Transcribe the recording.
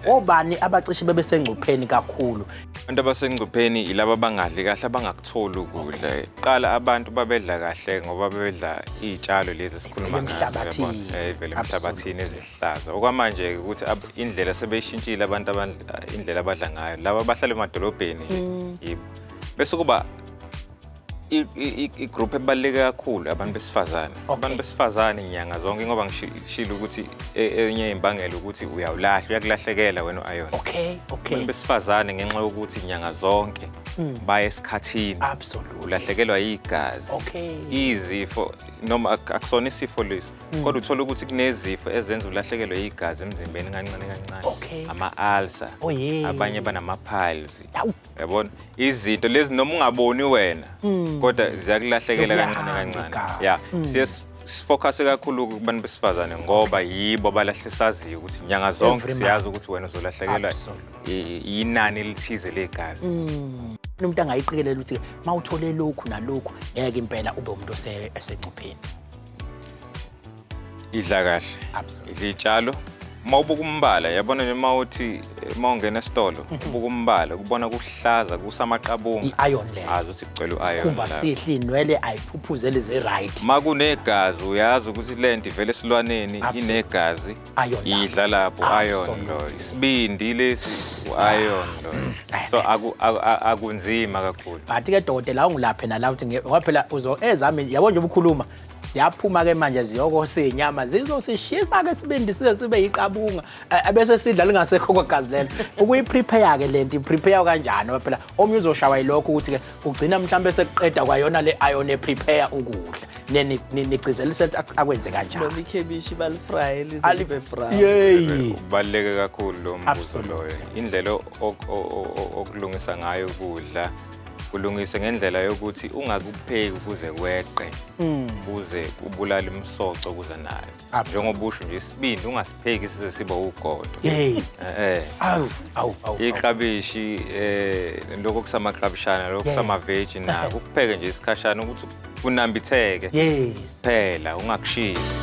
Obani abacishe bebesengcupheni kakhulu? Abantu abasengcupheni ilabo abangadli kahle abangakutholi ukudla. Qala abantu babedla kahle ngoba bebedla izitshalo lezi esikhuluma ngazo. Vele emhlabathini ezihlaza. Okwamanje ukuthi indlela sebeyishintshile abantu indlela abadla ngayo. Laba abahlala emadolobheni nje. Bese kuba igroup ebaluleke kakhulu abantu besifazane. Abantu besifazane inyanga zonke ngoba ngishilo ukuthi enye imbangela ukuthi uyawulahla uyakulahlekela wena uAyon. Okay. Besifazane ngenxa yokuthi inyanga zonke baya esikhathini. Absolutely. Ulahlekelwa igazi. Izifo noma akusona isifo lesi. Kodwa uthola ukuthi kunezifo ezenza ulahlekelwe igazi emzimbeni kancane kancane. Ama-ulcer. Abanye banama piles. Yabona? Izinto lezi noma ungaboni wena. Kodwa ziyakulahlekela kancane kancane. Yeah. Sifocus kakhulu kubantu besifazane ngoba yibo abalahle ukuthi inyanga zonke siyazi ukuthi wena uzolahlekelwa inani elithize legazi. Umuntu angayiqikelela ukuthi mawuthole lokhu nalokhu ngeke impela ube umuntu esengcupheni. Idla kahle. Idla izitshalo. Mawubuka umbala yabona nje mawuthi mawungena esitolo ubuka umbala kubona kuhlaza kusamaqabunga iiron leyo azi sigcwele uiron sikhumba sihle inwele ayiphuphuzele ze-right makunegazi uyazi ukuthi lento ivele esilwaneni inegazi idla lapho iron lo isibindi lesi iron lo so akunzima kakhulu bathi ke dokotela ungilaphe nala uthi ngoba phela ezami yabo nje ubukhuluma siyaphuma ke manje ziyokose inyama zizosishisa ke sibindi size sibe yiqabunga bese sidla lingasekho kwagazi lelo ukuyiprepare ke lento iprepare kanjani phela omnye uzoshawa yilokho ukuthi ke ugcina mhlambe sekuqeda kwayona le iron eprepare ukudla nigcizelisa akwenze kanjani noma ikhebishi balifry lizibe brown kubaleke kakhulu lo mbuzo loyo indlela okulungisa ngayo ukudla kulungise ngendlela yokuthi ungakupheki ukuze kweqe ukuze kubulala imisoco kuze nayo njengoba usho nje isibindi ungasipheki size sibe ugodo iklabishi lokho kusamaklabishana lokho kusamaveji nako ukupheke nje isikhashana ukuthi kunambitheke phela ungakushisi